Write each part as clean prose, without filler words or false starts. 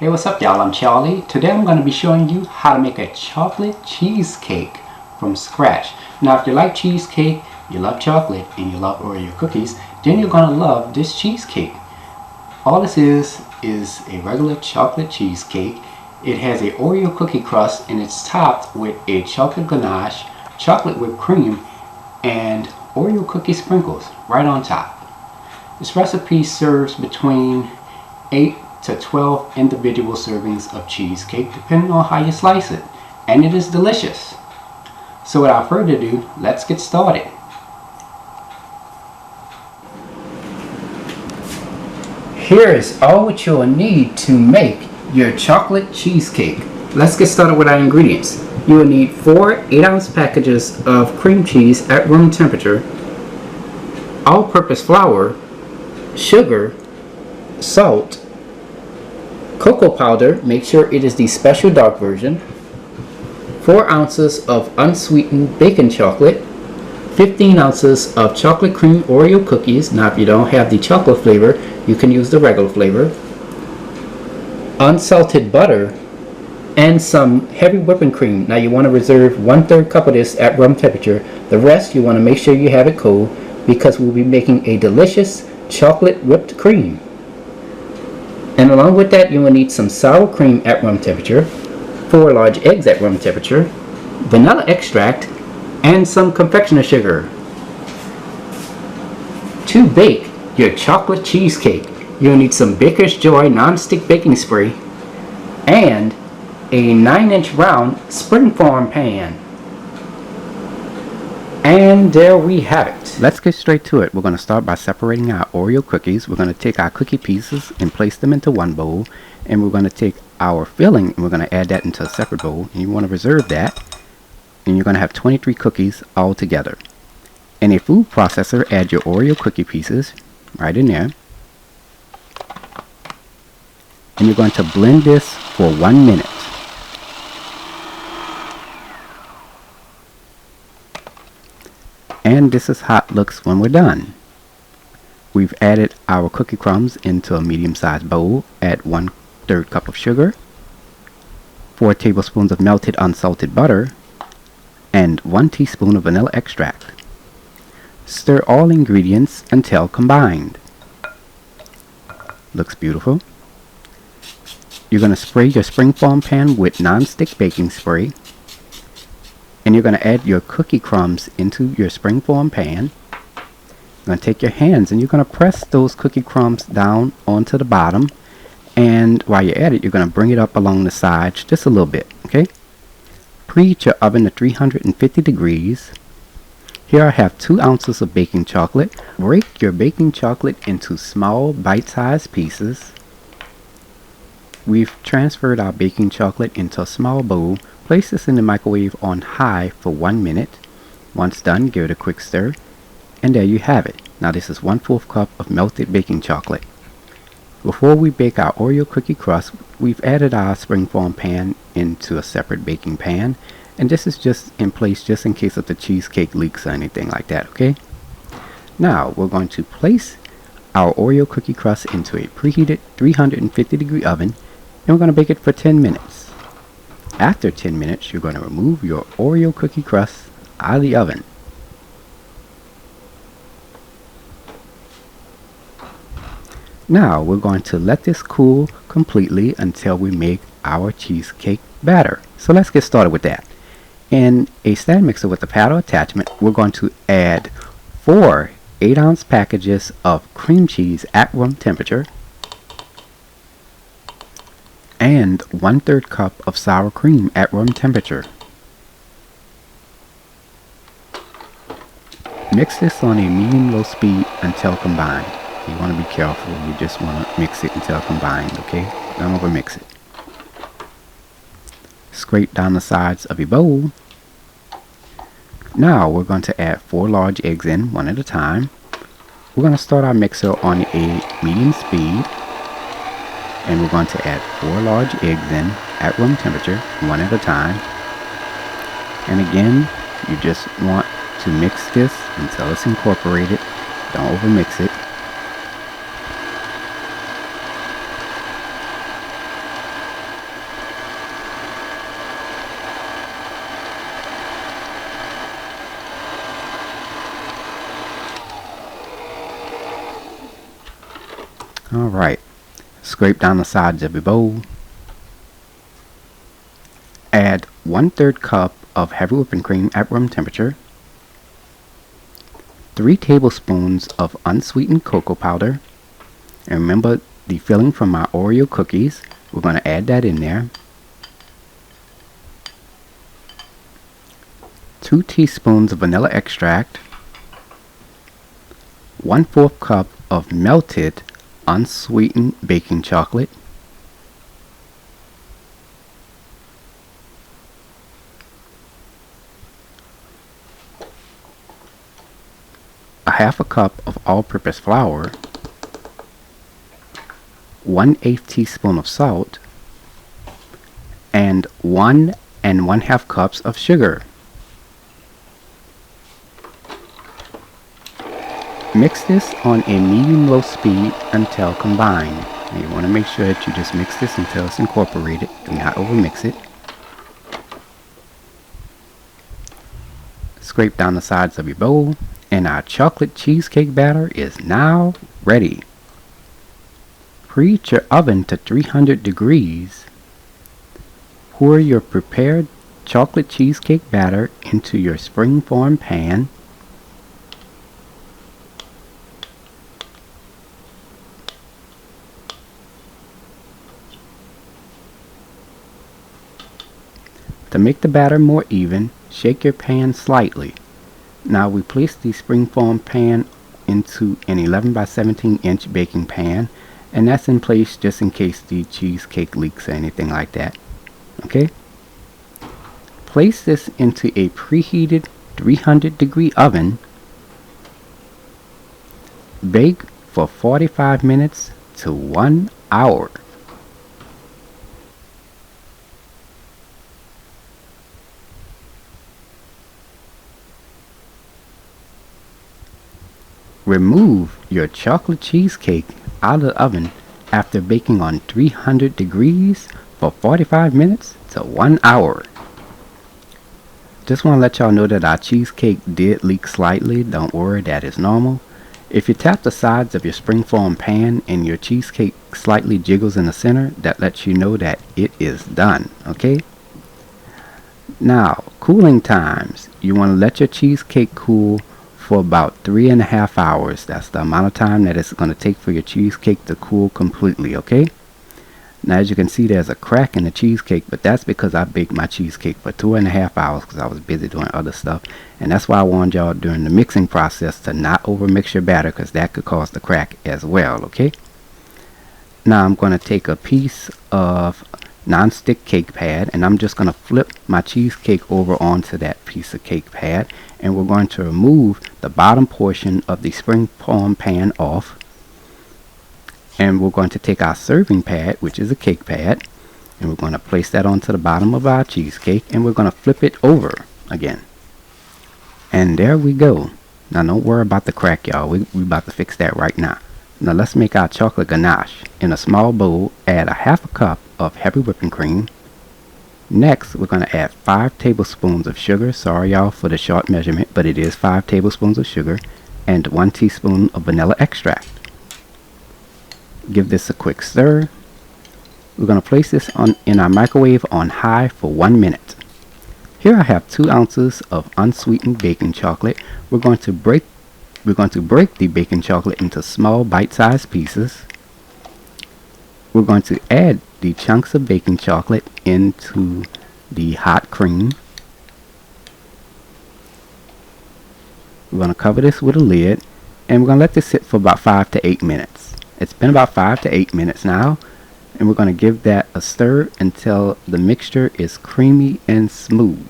Hey, what's up y'all? I'm Charlie. Today I'm going to be showing you how to make a chocolate cheesecake from scratch. Now if you like cheesecake, you love chocolate, and you love Oreo cookies, then you're going to love this cheesecake. All this is a regular chocolate cheesecake. It has a Oreo cookie crust and it's topped with a chocolate ganache, chocolate whipped cream, and Oreo cookie sprinkles right on top. This recipe serves between 8 to 12 individual servings of cheesecake depending on how you slice it, and it is delicious. So without further ado, let's get started. Here is all what you will need to make your chocolate cheesecake. Let's get started with our ingredients. You will need 4 8-ounce packages of cream cheese at room temperature, all-purpose flour, sugar, salt, cocoa powder, make sure it is the special dark version, 4 ounces of unsweetened baking chocolate, 15 ounces of chocolate cream Oreo cookies. Now if you don't have the chocolate flavor, you can use the regular flavor, unsalted butter, and some heavy whipping cream. Now you want to reserve 1/3 cup of this at room temperature. The rest you want to make sure you have it cold because we'll be making a delicious chocolate whipped cream. And along with that, you will need some sour cream at room temperature, 4 large eggs at room temperature, vanilla extract, and some confectioner sugar. To bake your chocolate cheesecake, you'll need some Baker's Joy non-stick baking spray and a 9-inch round springform pan. And there we have it. Let's get straight to it. We're going to start by separating our Oreo cookies. We're going to take our cookie pieces and place them into one bowl. And we're going to take our filling and we're going to add that into a separate bowl. And you want to reserve that. And you're going to have 23 cookies all together. In a food processor, add your Oreo cookie pieces right in there. And you're going to blend this for 1 minute. And this is how it looks when we're done. We've added our cookie crumbs into a medium-sized bowl. Add 1/3 cup of sugar, 4 tablespoons of melted unsalted butter, and 1 teaspoon of vanilla extract. Stir all ingredients until combined. Looks beautiful. You're going to spray your springform pan with non-stick baking spray. And you're going to add your cookie crumbs into your springform pan. You're going to take your hands and you're going to press those cookie crumbs down onto the bottom. And while you're at it, you're going to bring it up along the sides just a little bit, okay? Preheat your oven to 350 degrees. Here I have 2 ounces of baking chocolate. Break your baking chocolate into small bite-sized pieces. We've transferred our baking chocolate into a small bowl. Place this in the microwave on high for 1 minute. Once done, give it a quick stir. And there you have it. Now this is 1/4 cup of melted baking chocolate. Before we bake our Oreo cookie crust, we've added our springform pan into a separate baking pan. And this is just in place just in case of the cheesecake leaks or anything like that, okay? Now we're going to place our Oreo cookie crust into a preheated 350 degree oven. And we're going to bake it for 10 minutes. After 10 minutes, you're going to remove your Oreo cookie crust out of the oven. Now, we're going to let this cool completely until we make our cheesecake batter. So let's get started with that. In a stand mixer with a paddle attachment, we're going to add 4 8-ounce packages of cream cheese at room temperature and 1/3 cup of sour cream at room temperature. Mix this on a medium-low speed until combined. You want to be careful. You just want to mix it until combined, okay? Don't overmix it. Scrape down the sides of your bowl. Now we're going to add 4 large eggs in, one at a time. We're going to start our mixer on a medium speed. And we're going to add 4 large eggs in at room temperature, one at a time. And again, you just want to mix this until it's incorporated. Don't overmix it. Alright, scrape down the sides of your bowl. Add 1/3 cup of heavy whipping cream at room temperature. 3 tablespoons of unsweetened cocoa powder. And remember the filling from my Oreo cookies. We're going to add that in there. 2 teaspoons of vanilla extract. 1/4 cup of melted unsweetened baking chocolate. A 1/2 cup of all-purpose flour. 1/8 teaspoon of salt. And 1 1/2 cups of sugar. Mix this on a medium-low speed until combined. And you want to make sure that you just mix this until it's incorporated. Do not overmix it. Scrape down the sides of your bowl, and our chocolate cheesecake batter is now ready. Preheat your oven to 300 degrees. Pour your prepared chocolate cheesecake batter into your springform pan. To make the batter more even, shake your pan slightly. Now we place the springform pan into an 11 by 17 inch baking pan, and that's in place just in case the cheesecake leaks or anything like that. Okay? Place this into a preheated 300 degree oven. Bake for 45 minutes to 1 hour. Remove your chocolate cheesecake out of the oven after baking on 300 degrees for 45 minutes to 1 hour. Just want to let y'all know that our cheesecake did leak slightly. Don't worry, that is normal. If you tap the sides of your springform pan and your cheesecake slightly jiggles in the center, that lets you know that it is done. Okay? Now, cooling times. You want to let your cheesecake cool for about 3.5 hours. That's the amount of time that it's going to take for your cheesecake to cool completely. Okay? Now, as you can see, there's a crack in the cheesecake, but that's because I baked my cheesecake for 2.5 hours because I was busy doing other stuff. And that's why I warned y'all during the mixing process to not overmix your batter, because that could cause the crack as well. Okay? Now I'm going to take a piece of non-stick cake pad, and I'm just going to flip my cheesecake over onto that piece of cake pad, and we're going to remove the bottom portion of the springform pan off. And we're going to take our serving pad, which is a cake pad, and we're going to place that onto the bottom of our cheesecake, and we're going to flip it over again. And there we go. Now don't worry about the crack, y'all. We about to fix that right now. Now let's make our chocolate ganache. In a small bowl, add a 1/2 cup of heavy whipping cream. Next, we're going to add 5 tablespoons of sugar. Sorry y'all for the short measurement, but it is 5 tablespoons of sugar, and 1 teaspoon of vanilla extract. Give this a quick stir. We're going to place this in our microwave on high for 1 minute. Here I have 2 ounces of unsweetened baking chocolate. We're going to break the baking chocolate into small bite-sized pieces. We're going to add the chunks of baking chocolate into the hot cream. We're going to cover this with a lid, and we're going to let this sit for about 5 to 8 minutes. It's been about 5 to 8 minutes now, and we're going to give that a stir until the mixture is creamy and smooth.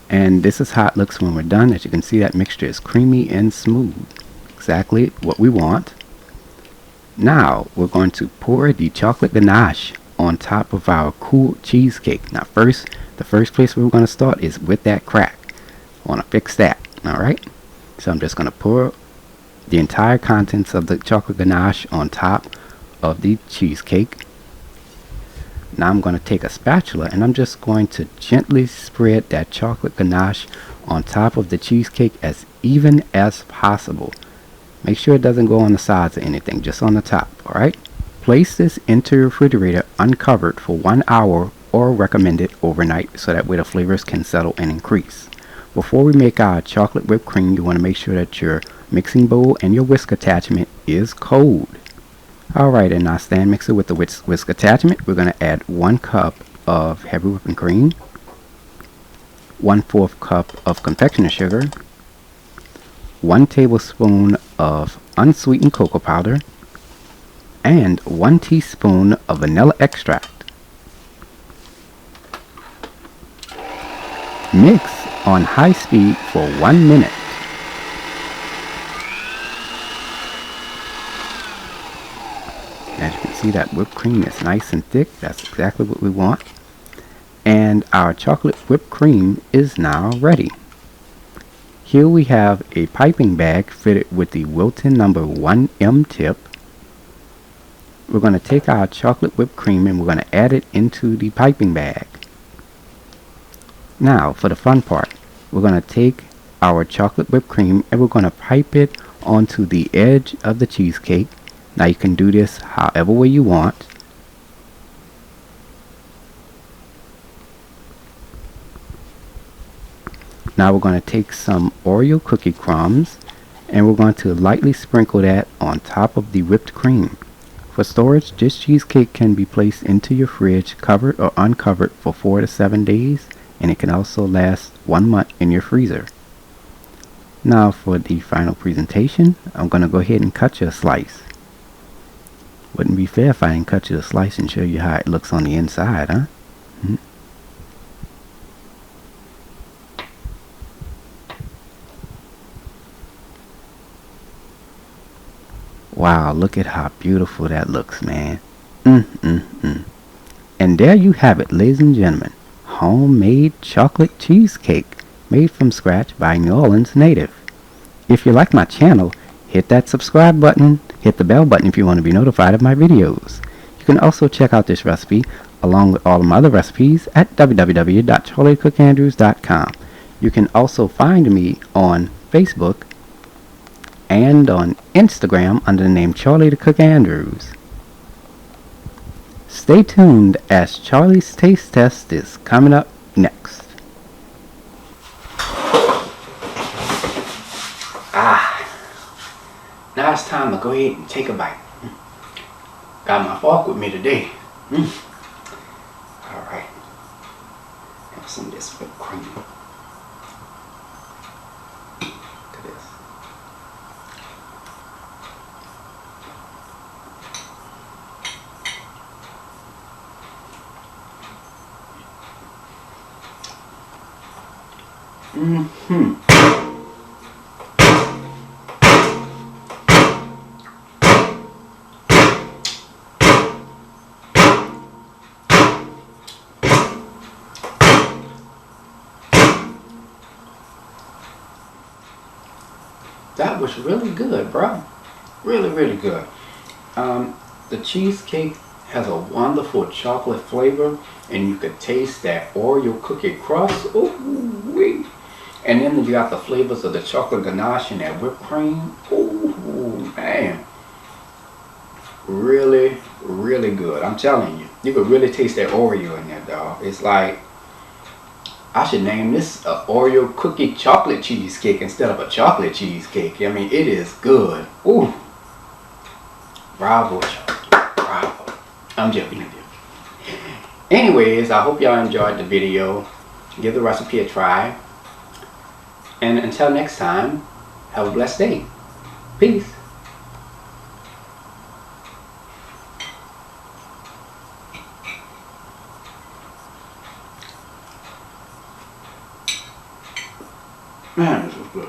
And this is how it looks when we're done. As you can see, that mixture is creamy and smooth. Exactly what we want. Now we're going to pour the chocolate ganache on top of our cool cheesecake. Now the first place we're going to start is with that crack. I want to fix that. Alright, so I'm just going to pour the entire contents of the chocolate ganache on top of the cheesecake. Now I'm going to take a spatula, and I'm just going to gently spread that chocolate ganache on top of the cheesecake as even as possible. Make sure it doesn't go on the sides or anything, just on the top, alright? Place this into your refrigerator uncovered for 1 hour or recommended overnight so that way the flavors can settle and increase. Before we make our chocolate whipped cream, you want to make sure that your mixing bowl and your whisk attachment is cold. Alright, in our stand mixer with the whisk attachment, we're going to add 1 cup of heavy whipping cream, 1/4 cup of confectioner sugar, 1 tablespoon of unsweetened cocoa powder, and 1 teaspoon of vanilla extract. Mix on high speed for 1 minute. As you can see, that whipped cream is nice and thick. That's exactly what we want. And our chocolate whipped cream is now ready. Here we have a piping bag fitted with the Wilton number 1M tip. We're going to take our chocolate whipped cream and we're going to add it into the piping bag. Now for the fun part, we're going to take our chocolate whipped cream and we're going to pipe it onto the edge of the cheesecake. Now you can do this however way you want. Now we're going to take some Oreo cookie crumbs and we're going to lightly sprinkle that on top of the whipped cream. For storage, this cheesecake can be placed into your fridge covered or uncovered for 4 to 7 days, and it can also last 1 month in your freezer. Now for the final presentation, I'm going to go ahead and cut you a slice. Wouldn't be fair if I didn't cut you a slice and show you how it looks on the inside, huh? Wow, look at how beautiful that looks, man. And there you have it, ladies and gentlemen. Homemade chocolate cheesecake made from scratch by New Orleans native. If you like my channel, hit that subscribe button, hit the bell button if you want to be notified of my videos. You can also check out this recipe along with all of my other recipes at www.charliethecookandrews.com. You can also find me on Facebook and on Instagram under the name Charlie the Cook Andrews. Stay tuned as Charlie's Taste Test is coming up next. Now it's time to go ahead and take a bite. Got my fork with me today. Alright. Have some of this whipped cream. Look at this. That was really good, bro. Really, really good. The cheesecake has a wonderful chocolate flavor, and you could taste that Oreo cookie crust. Ooh-wee. And then you got the flavors of the chocolate ganache and that whipped cream. Ooh, man. Really, really good. I'm telling you. You could really taste that Oreo in there, dog. It's like, I should name this a Oreo cookie chocolate cheesecake instead of a chocolate cheesecake. I mean, it is good. Ooh. Bravo, bravo. I'm joking with you. Anyways, I hope y'all enjoyed the video. Give the recipe a try. And until next time, have a blessed day. Peace. Man, this is good.